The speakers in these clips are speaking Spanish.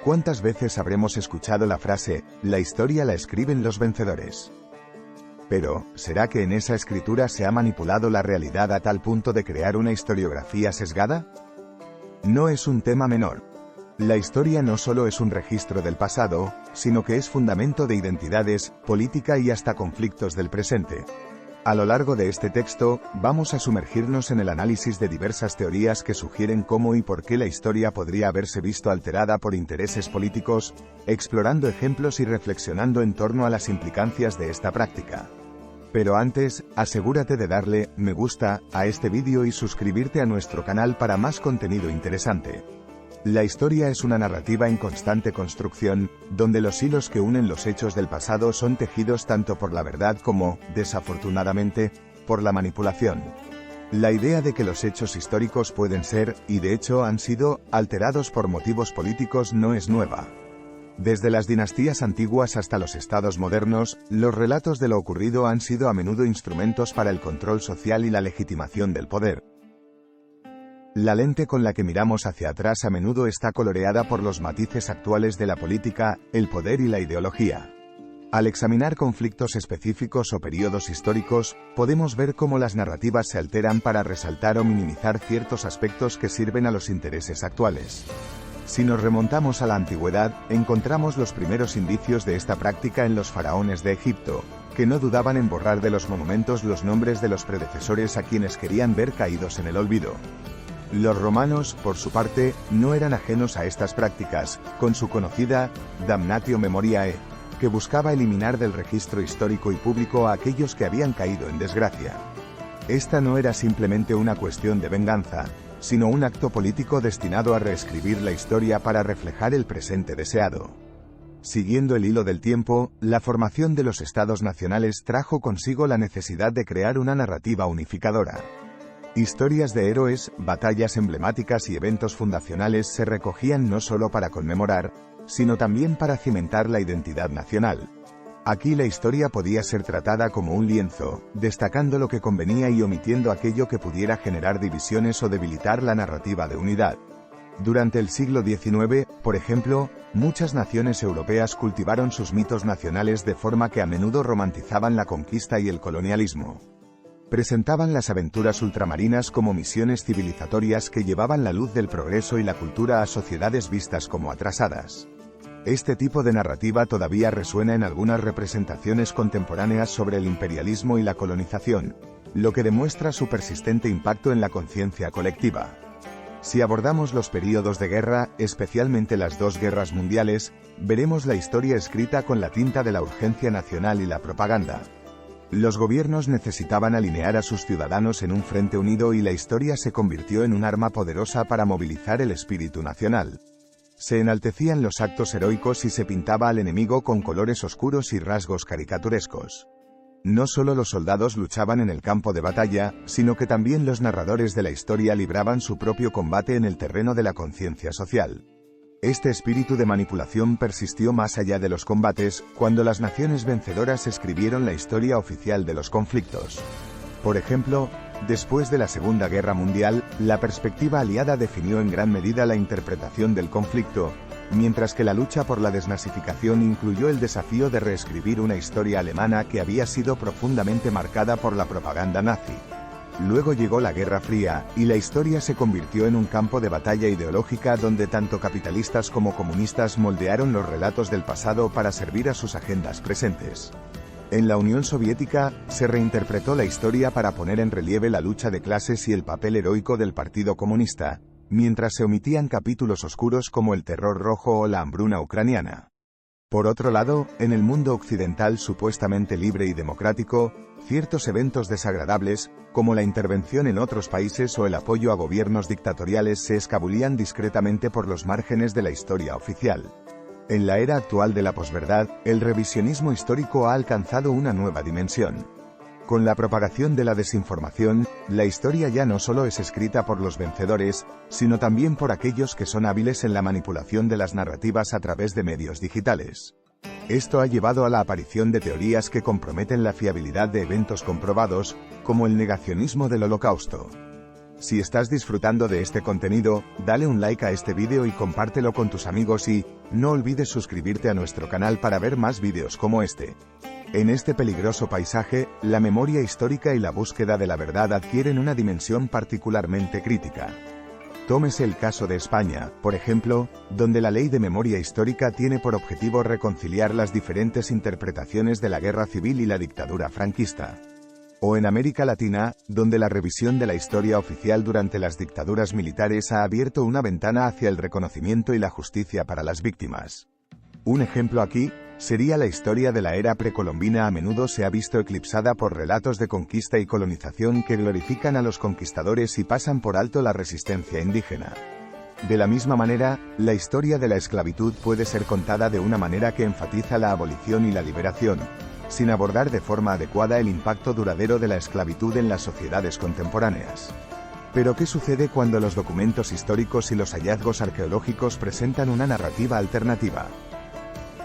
¿Cuántas veces habremos escuchado la frase, la historia la escriben los vencedores? Pero, ¿será que en esa escritura se ha manipulado la realidad a tal punto de crear una historiografía sesgada? No es un tema menor. La historia no solo es un registro del pasado, sino que es fundamento de identidades, política y hasta conflictos del presente. A lo largo de este texto, vamos a sumergirnos en el análisis de diversas teorías que sugieren cómo y por qué la historia podría haberse visto alterada por intereses políticos, explorando ejemplos y reflexionando en torno a las implicancias de esta práctica. Pero antes, asegúrate de darle me gusta a este vídeo y suscribirte a nuestro canal para más contenido interesante. La historia es una narrativa en constante construcción, donde los hilos que unen los hechos del pasado son tejidos tanto por la verdad como, desafortunadamente, por la manipulación. La idea de que los hechos históricos pueden ser, y de hecho han sido, alterados por motivos políticos no es nueva. Desde las dinastías antiguas hasta los estados modernos, los relatos de lo ocurrido han sido a menudo instrumentos para el control social y la legitimación del poder. La lente con la que miramos hacia atrás a menudo está coloreada por los matices actuales de la política, el poder y la ideología. Al examinar conflictos específicos o periodos históricos, podemos ver cómo las narrativas se alteran para resaltar o minimizar ciertos aspectos que sirven a los intereses actuales. Si nos remontamos a la antigüedad, encontramos los primeros indicios de esta práctica en los faraones de Egipto, que no dudaban en borrar de los monumentos los nombres de los predecesores a quienes querían ver caídos en el olvido. Los romanos, por su parte, no eran ajenos a estas prácticas, con su conocida damnatio memoriae, que buscaba eliminar del registro histórico y público a aquellos que habían caído en desgracia. Esta no era simplemente una cuestión de venganza, sino un acto político destinado a reescribir la historia para reflejar el presente deseado. Siguiendo el hilo del tiempo, la formación de los estados nacionales trajo consigo la necesidad de crear una narrativa unificadora. Historias de héroes, batallas emblemáticas y eventos fundacionales se recogían no solo para conmemorar, sino también para cimentar la identidad nacional. Aquí la historia podía ser tratada como un lienzo, destacando lo que convenía y omitiendo aquello que pudiera generar divisiones o debilitar la narrativa de unidad. Durante el siglo XIX, por ejemplo, muchas naciones europeas cultivaron sus mitos nacionales de forma que a menudo romantizaban la conquista y el colonialismo. Presentaban las aventuras ultramarinas como misiones civilizatorias que llevaban la luz del progreso y la cultura a sociedades vistas como atrasadas. Este tipo de narrativa todavía resuena en algunas representaciones contemporáneas sobre el imperialismo y la colonización, lo que demuestra su persistente impacto en la conciencia colectiva. Si abordamos los períodos de guerra, especialmente las dos guerras mundiales, veremos la historia escrita con la tinta de la urgencia nacional y la propaganda. Los gobiernos necesitaban alinear a sus ciudadanos en un frente unido y la historia se convirtió en un arma poderosa para movilizar el espíritu nacional. Se enaltecían los actos heroicos y se pintaba al enemigo con colores oscuros y rasgos caricaturescos. No solo los soldados luchaban en el campo de batalla, sino que también los narradores de la historia libraban su propio combate en el terreno de la conciencia social. Este espíritu de manipulación persistió más allá de los combates, cuando las naciones vencedoras escribieron la historia oficial de los conflictos. Por ejemplo, después de la Segunda Guerra Mundial, la perspectiva aliada definió en gran medida la interpretación del conflicto, mientras que la lucha por la desnazificación incluyó el desafío de reescribir una historia alemana que había sido profundamente marcada por la propaganda nazi. Luego llegó la Guerra Fría, y la historia se convirtió en un campo de batalla ideológica donde tanto capitalistas como comunistas moldearon los relatos del pasado para servir a sus agendas presentes. En la Unión Soviética, se reinterpretó la historia para poner en relieve la lucha de clases y el papel heroico del Partido Comunista, mientras se omitían capítulos oscuros como el terror rojo o la hambruna ucraniana. Por otro lado, en el mundo occidental supuestamente libre y democrático, ciertos eventos desagradables, como la intervención en otros países o el apoyo a gobiernos dictatoriales se escabullían discretamente por los márgenes de la historia oficial. En la era actual de la posverdad, el revisionismo histórico ha alcanzado una nueva dimensión. Con la propagación de la desinformación, la historia ya no solo es escrita por los vencedores, sino también por aquellos que son hábiles en la manipulación de las narrativas a través de medios digitales. Esto ha llevado a la aparición de teorías que comprometen la fiabilidad de eventos comprobados, como el negacionismo del Holocausto. Si estás disfrutando de este contenido, dale un like a este vídeo y compártelo con tus amigos y, no olvides suscribirte a nuestro canal para ver más vídeos como este. En este peligroso paisaje, la memoria histórica y la búsqueda de la verdad adquieren una dimensión particularmente crítica. Tómese el caso de España, por ejemplo, donde la Ley de Memoria Histórica tiene por objetivo reconciliar las diferentes interpretaciones de la guerra civil y la dictadura franquista. O en América Latina, donde la revisión de la historia oficial durante las dictaduras militares ha abierto una ventana hacia el reconocimiento y la justicia para las víctimas. Un ejemplo aquí sería la historia de la era precolombina. A menudo se ha visto eclipsada por relatos de conquista y colonización que glorifican a los conquistadores y pasan por alto la resistencia indígena. De la misma manera, la historia de la esclavitud puede ser contada de una manera que enfatiza la abolición y la liberación, sin abordar de forma adecuada el impacto duradero de la esclavitud en las sociedades contemporáneas. Pero ¿qué sucede cuando los documentos históricos y los hallazgos arqueológicos presentan una narrativa alternativa?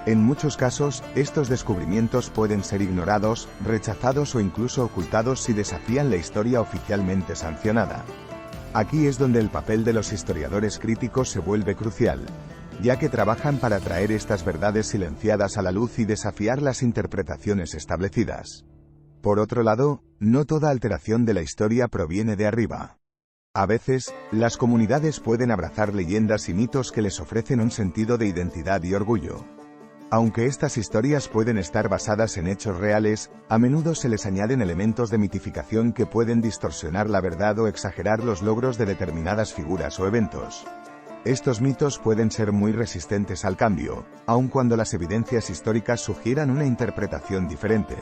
En muchos casos, estos descubrimientos pueden ser ignorados, rechazados o incluso ocultados si desafían la historia oficialmente sancionada. Aquí es donde el papel de los historiadores críticos se vuelve crucial, ya que trabajan para traer estas verdades silenciadas a la luz y desafiar las interpretaciones establecidas. Por otro lado, no toda alteración de la historia proviene de arriba. A veces, las comunidades pueden abrazar leyendas y mitos que les ofrecen un sentido de identidad y orgullo. Aunque estas historias pueden estar basadas en hechos reales, a menudo se les añaden elementos de mitificación que pueden distorsionar la verdad o exagerar los logros de determinadas figuras o eventos. Estos mitos pueden ser muy resistentes al cambio, aun cuando las evidencias históricas sugieran una interpretación diferente.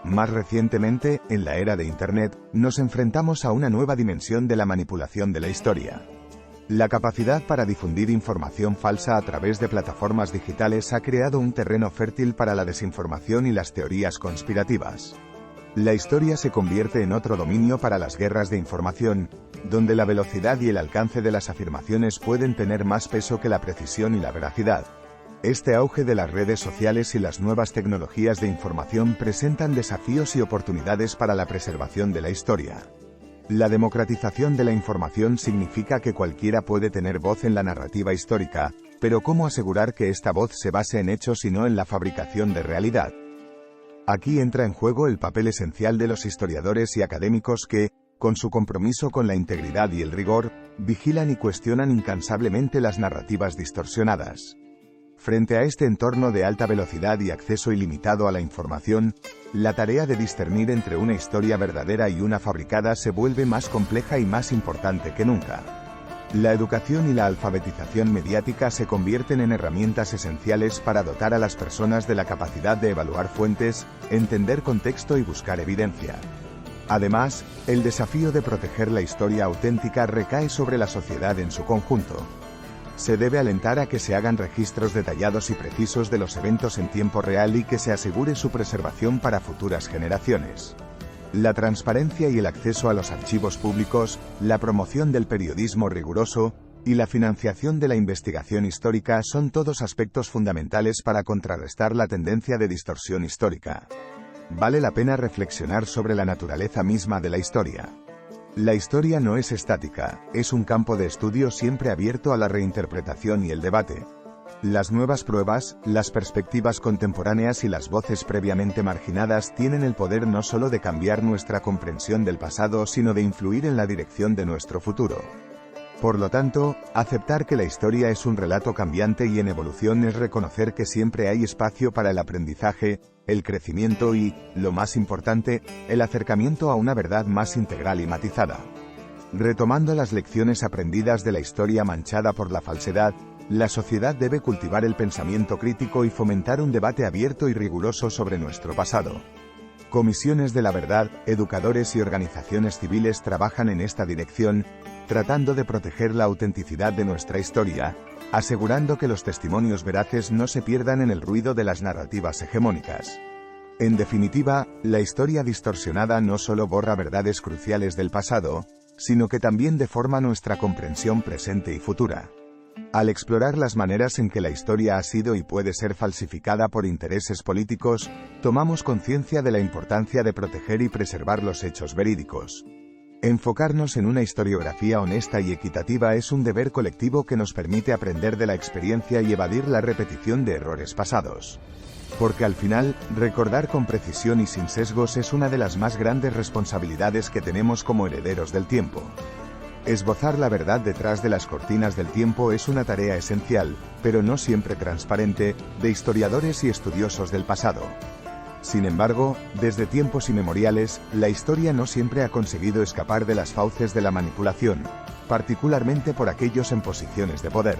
Más recientemente, en la era de Internet, nos enfrentamos a una nueva dimensión de la manipulación de la historia. La capacidad para difundir información falsa a través de plataformas digitales ha creado un terreno fértil para la desinformación y las teorías conspirativas. La historia se convierte en otro dominio para las guerras de información, donde la velocidad y el alcance de las afirmaciones pueden tener más peso que la precisión y la veracidad. Este auge de las redes sociales y las nuevas tecnologías de información presentan desafíos y oportunidades para la preservación de la historia. La democratización de la información significa que cualquiera puede tener voz en la narrativa histórica, pero ¿cómo asegurar que esta voz se base en hechos y no en la fabricación de realidad? Aquí entra en juego el papel esencial de los historiadores y académicos que, con su compromiso con la integridad y el rigor, vigilan y cuestionan incansablemente las narrativas distorsionadas. Frente a este entorno de alta velocidad y acceso ilimitado a la información, la tarea de discernir entre una historia verdadera y una fabricada se vuelve más compleja y más importante que nunca. La educación y la alfabetización mediática se convierten en herramientas esenciales para dotar a las personas de la capacidad de evaluar fuentes, entender contexto y buscar evidencia. Además, el desafío de proteger la historia auténtica recae sobre la sociedad en su conjunto. Se debe alentar a que se hagan registros detallados y precisos de los eventos en tiempo real y que se asegure su preservación para futuras generaciones. La transparencia y el acceso a los archivos públicos, la promoción del periodismo riguroso, y la financiación de la investigación histórica son todos aspectos fundamentales para contrarrestar la tendencia de distorsión histórica. Vale la pena reflexionar sobre la naturaleza misma de la historia. La historia no es estática, es un campo de estudio siempre abierto a la reinterpretación y el debate. Las nuevas pruebas, las perspectivas contemporáneas y las voces previamente marginadas tienen el poder no solo de cambiar nuestra comprensión del pasado, sino de influir en la dirección de nuestro futuro. Por lo tanto, aceptar que la historia es un relato cambiante y en evolución es reconocer que siempre hay espacio para el aprendizaje, el crecimiento y, lo más importante, el acercamiento a una verdad más integral y matizada. Retomando las lecciones aprendidas de la historia manchada por la falsedad, la sociedad debe cultivar el pensamiento crítico y fomentar un debate abierto y riguroso sobre nuestro pasado. Comisiones de la verdad, educadores y organizaciones civiles trabajan en esta dirección, tratando de proteger la autenticidad de nuestra historia, asegurando que los testimonios veraces no se pierdan en el ruido de las narrativas hegemónicas. En definitiva, la historia distorsionada no solo borra verdades cruciales del pasado, sino que también deforma nuestra comprensión presente y futura. Al explorar las maneras en que la historia ha sido y puede ser falsificada por intereses políticos, tomamos conciencia de la importancia de proteger y preservar los hechos verídicos. Enfocarnos en una historiografía honesta y equitativa es un deber colectivo que nos permite aprender de la experiencia y evadir la repetición de errores pasados. Porque al final, recordar con precisión y sin sesgos es una de las más grandes responsabilidades que tenemos como herederos del tiempo. Esbozar la verdad detrás de las cortinas del tiempo es una tarea esencial, pero no siempre transparente, de historiadores y estudiosos del pasado. Sin embargo, desde tiempos inmemoriales, la historia no siempre ha conseguido escapar de las fauces de la manipulación, particularmente por aquellos en posiciones de poder.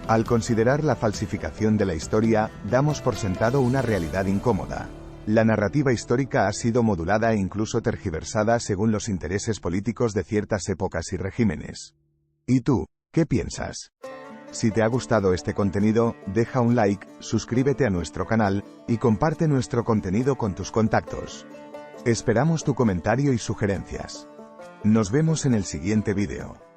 Al considerar la falsificación de la historia, damos por sentado una realidad incómoda. La narrativa histórica ha sido modulada e incluso tergiversada según los intereses políticos de ciertas épocas y regímenes. ¿Y tú, qué piensas? Si te ha gustado este contenido, deja un like, suscríbete a nuestro canal, y comparte nuestro contenido con tus contactos. Esperamos tu comentario y sugerencias. Nos vemos en el siguiente vídeo.